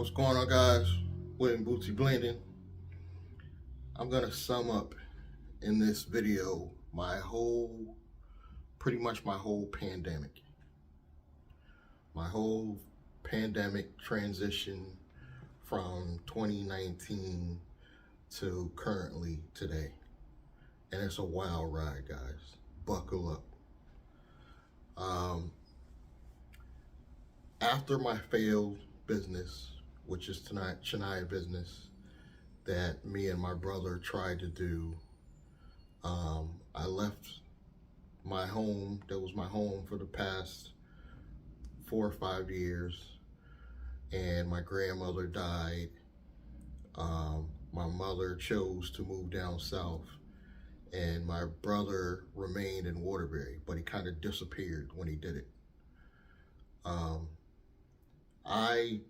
What's going on, guys? William Bootsy Blending. I'm gonna sum up in this video pretty much my whole pandemic. My whole pandemic transition from 2019 to currently today. And it's a wild ride, guys. Buckle up. After my failed business, which is Chennai business that me and my brother tried to do, I left my home. That was my home for the past 4 or 5 years, and my grandmother died. My mother chose to move down south, and my brother remained in Waterbury, but he kind of disappeared when he did it. I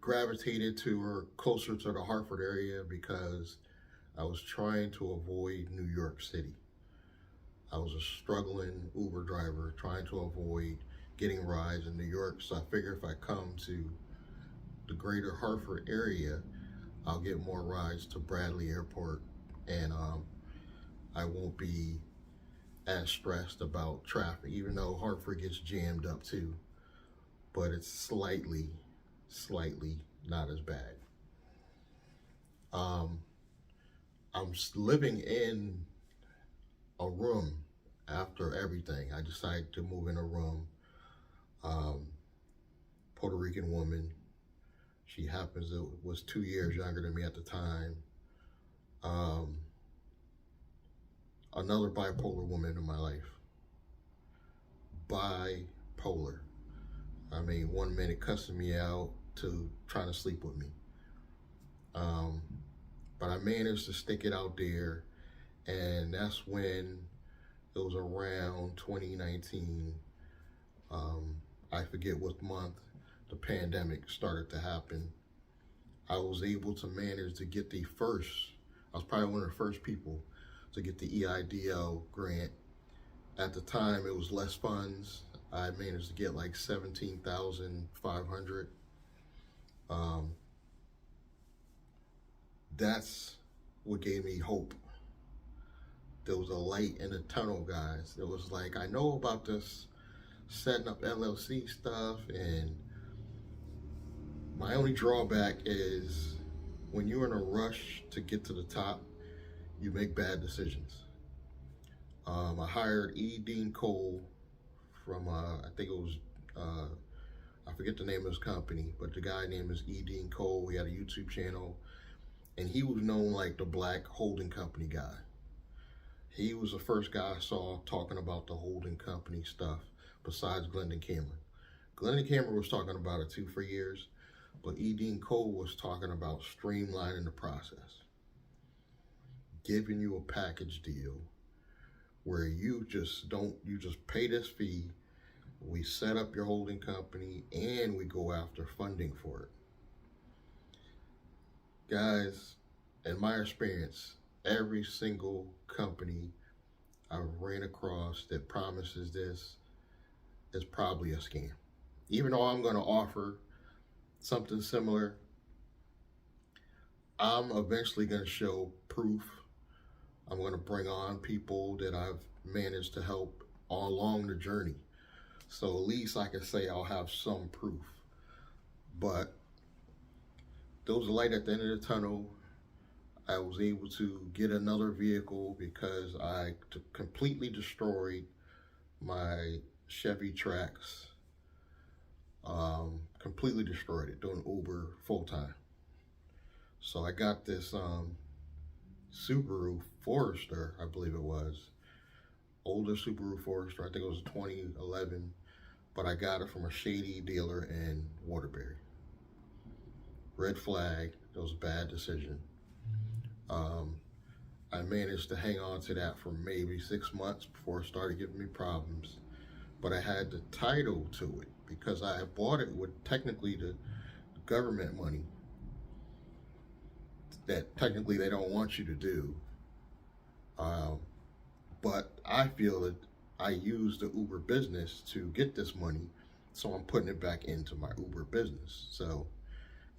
gravitated to or closer to the Hartford area because I was trying to avoid New York City. I was a struggling Uber driver trying to avoid getting rides in New York, so I figured if I come to the greater Hartford area, I'll get more rides to Bradley Airport, and I won't be as stressed about traffic, even though Hartford gets jammed up too, but it's slightly not as bad. I'm living in a room after everything. I decided to move in a room. Puerto Rican woman. She was 2 years younger than me at the time. Another bipolar woman in my life. Bipolar. I mean, 1 minute cussing me out to trying to sleep with me. But I managed to stick it out there, and that's when it was around 2019. I forget what month the pandemic started to happen. I was able to manage to get I was probably one of the first people to get the EIDL grant. At the time, it was less funds. I managed to get like 17,500. That's what gave me hope. There was a light in the tunnel, guys. It was like, I know about this setting up LLC stuff, and my only drawback is when you're in a rush to get to the top, you make bad decisions. I hired E. Dean Cole from, I think it was, I forget the name of his company, but the guy name is E. Dean Cole. He had a YouTube channel, and he was known like the black holding company guy. He was the first guy I saw talking about the holding company stuff besides Glendon Cameron. Glendon Cameron was talking about it too for years, but E. Dean Cole was talking about streamlining the process, giving you a package deal where you just pay this fee, we set up your holding company, and we go after funding for it. Guys, in my experience, every single company I've ran across that promises this is probably a scam. Even though I'm going to offer something similar, I'm eventually going to show proof. I'm going to bring on people that I've managed to help all along the journey. So at least I can say I'll have some proof. But there was a light at the end of the tunnel. I was able to get another vehicle because I completely destroyed my Chevy Trax. Completely destroyed it doing Uber full time. So I got this Subaru Forester, I believe it was. Older Subaru Forester, I think it was 2011, but I got it from a shady dealer in Waterbury. Red flag, it was a bad decision. I managed to hang on to that for maybe 6 months before it started giving me problems, but I had the title to it because I had bought it with technically the government money that technically they don't want you to do. But I feel that I used the Uber business to get this money, so I'm putting it back into my Uber business. So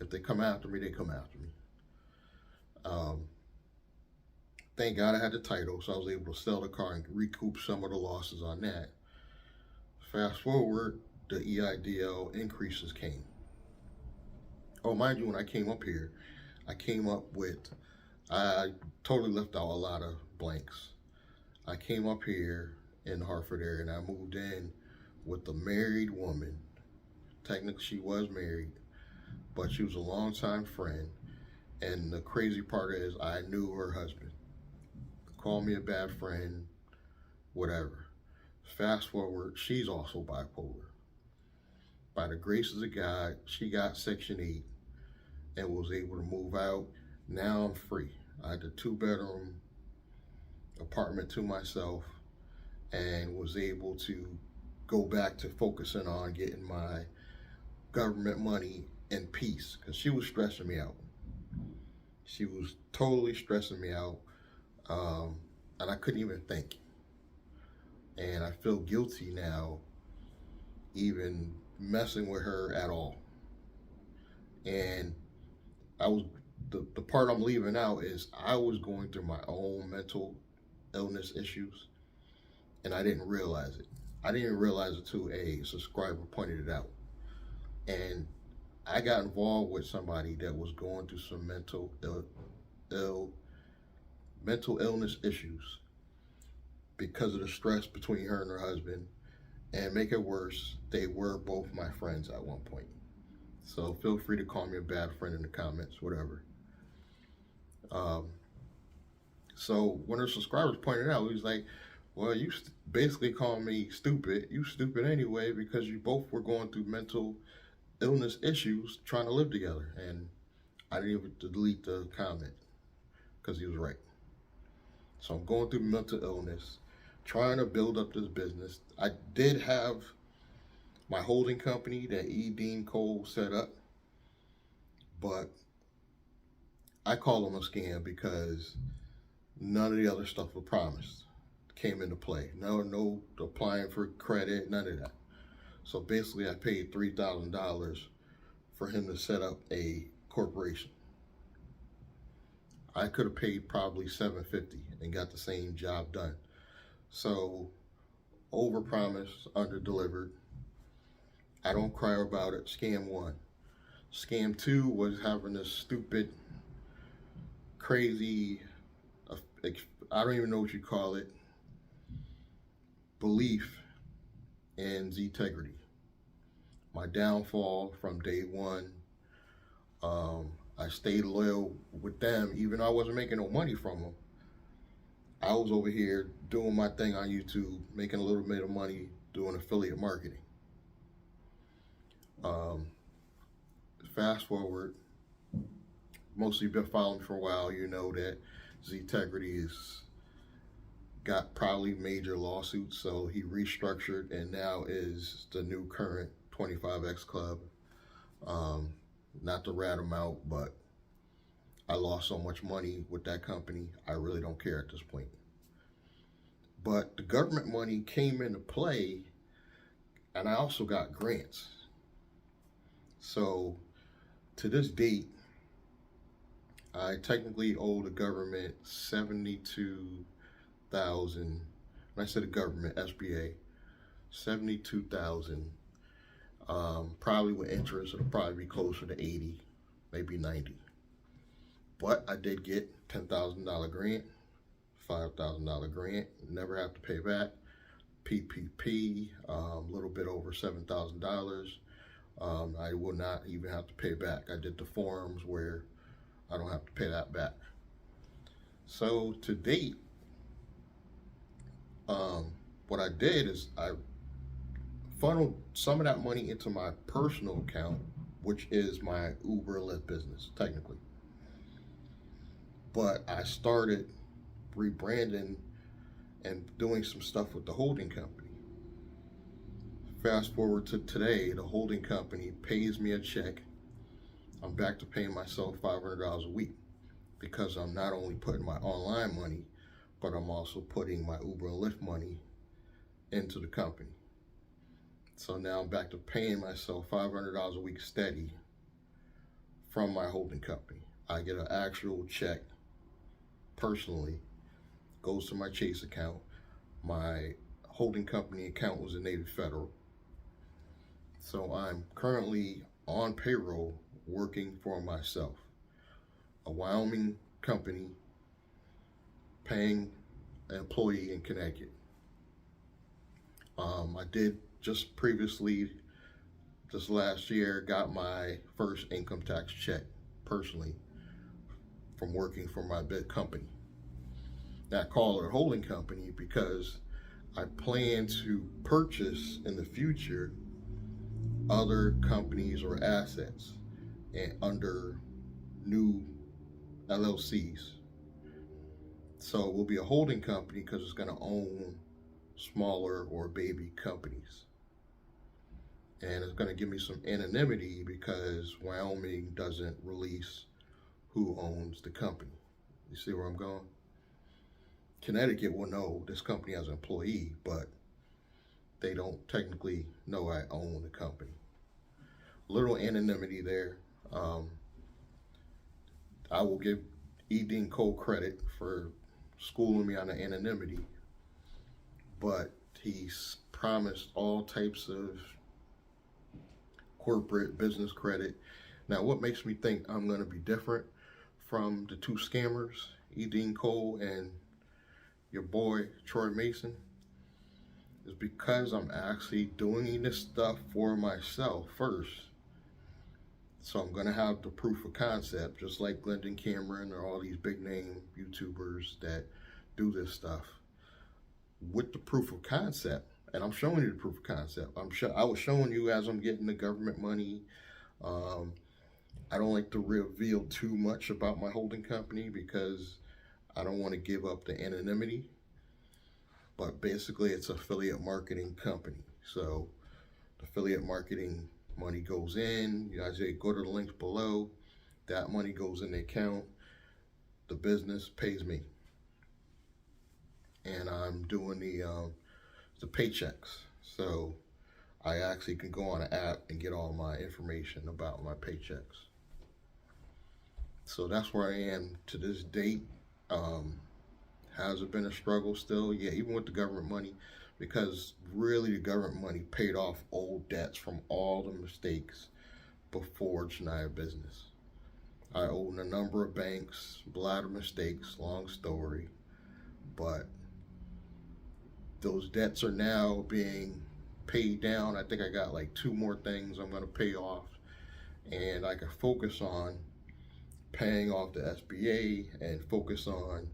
If they come after me, they come after me. Thank God I had the title, so I was able to sell the car and recoup some of the losses on that. Fast forward, the EIDL increases came. Oh, mind you, when I came up here, I came up with, I totally left out a lot of blanks. I came up here in the Hartford area and I moved in with a married woman. Technically, she was married, but she was a longtime friend. And the crazy part is I knew her husband. Call me a bad friend, whatever. Fast forward, she's also bipolar. By the graces of God, she got Section 8 and was able to move out. Now I'm free. I had a 2-bedroom apartment to myself and was able to go back to focusing on getting my government money in peace, because she was stressing me out. She was totally stressing me out. And I couldn't even think. And I feel guilty now even messing with her at all. And the part I'm leaving out is I was going through my own mental illness issues and I didn't realize it. I didn't realize it until a subscriber pointed it out. And I got involved with somebody that was going through some mental illness issues because of the stress between her and her husband. And make it worse, they were both my friends at one point. So feel free to call me a bad friend in the comments, whatever. So when her subscribers pointed out, he was like, well, you basically call me stupid. You stupid anyway, because you both were going through mental illness issues trying to live together. And I didn't even delete the comment because he was right. So I'm going through mental illness, trying to build up this business. I did have my holding company that E. Dean Cole set up, but I call them a scam because none of the other stuff was promised came into play. No applying for credit, none of that. So basically I paid $3,000 for him to set up a corporation. I could have paid probably $750 and got the same job done. So overpromised, underdelivered. I don't cry about it. Scam 1. Scam 2 was having this stupid, crazy, I don't even know what you call it, belief in Integrity. My downfall from day one. I stayed loyal with them, even though I wasn't making no money from them. I was over here doing my thing on YouTube, making a little bit of money doing affiliate marketing. Fast forward, mostly been following for a while, you know that Integrity has got probably major lawsuits, so he restructured and now is the new current 25X Club. Not to rat him out, but I lost so much money with that company, I really don't care at this point. But the government money came into play, and I also got grants. So to this date, I technically owe the government $72,000. When I said the government, SBA, $72,000. Probably with interest, it'll probably be closer to 80, maybe 90. But I did get $10,000 grant, $5,000 grant, never have to pay back. PPP, a little bit over $7,000. I will not even have to pay back. I did the forms where I don't have to pay that back. So to date, what I did is I funneled some of that money into my personal account, which is my Uber and Lyft business, technically. But I started rebranding and doing some stuff with the holding company. Fast forward to today, the holding company pays me a check. I'm back to paying myself $500 a week because I'm not only putting my online money, but I'm also putting my Uber and Lyft money into the company. So now I'm back to paying myself $500 a week steady from my holding company. I get an actual check personally, goes to my Chase account. My holding company account was a Navy Federal. So I'm currently on payroll working for myself. A Wyoming company paying an employee in Connecticut. I did just previously, this last year, got my first income tax check personally from working for my big company. Now I call it a holding company because I plan to purchase in the future other companies or assets and under new LLCs. So it will be a holding company because it's going to own smaller or baby companies. And it's going to give me some anonymity because Wyoming doesn't release who owns the company. You see where I'm going? Connecticut will know this company has an employee, but they don't technically know I own the company. Little anonymity there. I will give E. Dean Cole credit for schooling me on the anonymity, but he's promised all types of corporate business credit. Now, what makes me think I'm going to be different from the two scammers, E. Dean Cole and your boy Troy Mason, is because I'm actually doing this stuff for myself first. So I'm going to have the proof of concept, just like Glendon Cameron or all these big name YouTubers that do this stuff. With the proof of concept, and I'm showing you the proof of concept. I was showing you as I'm getting the government money. I don't like to reveal too much about my holding company because I don't want to give up the anonymity. But basically, it's an affiliate marketing company. So the affiliate marketing money goes in. You guys go to the links below. That money goes in the account. The business pays me, and I'm doing the paychecks. So I actually can go on an app and get all my information about my paychecks. So that's where I am to this date. Has it been a struggle still? Yeah, even with the government money, because really the government money paid off old debts from all the mistakes before Janaya business. I own a number of banks, a lot of mistakes, long story, but those debts are now being paid down. I think I got like 2 more things I'm going to pay off, and I can focus on paying off the SBA and focus on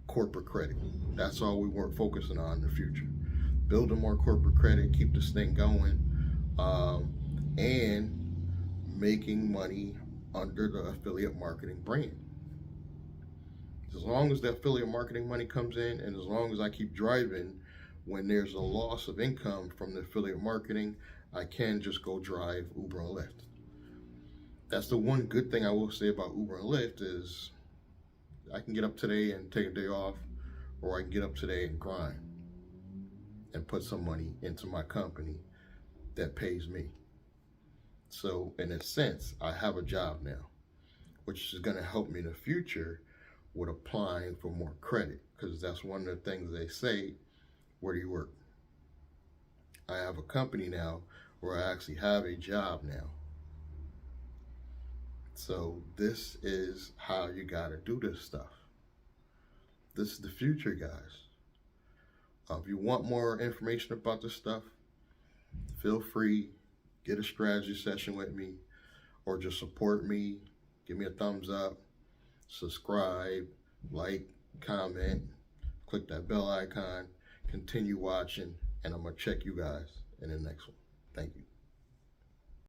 corporate credit. That's all we weren't focusing on in the future. Building more corporate credit, keep this thing going, and making money under the affiliate marketing brand. As long as the affiliate marketing money comes in, and as long as I keep driving, when there's a loss of income from the affiliate marketing, I can just go drive Uber and Lyft. That's the one good thing I will say about Uber and Lyft is I can get up today and take a day off, or I can get up today and grind and put some money into my company that pays me. So in a sense, I have a job now, which is going to help me in the future with applying for more credit, because that's one of the things they say, where do you work? I have a company now where I actually have a job now. So this is how you got to do this stuff. This is the future, guys. If you want more information about this stuff, feel free, get a strategy session with me, or just support me. Give me a thumbs up, subscribe, like, comment, click that bell icon, continue watching, and I'm going to check you guys in the next one. Thank you.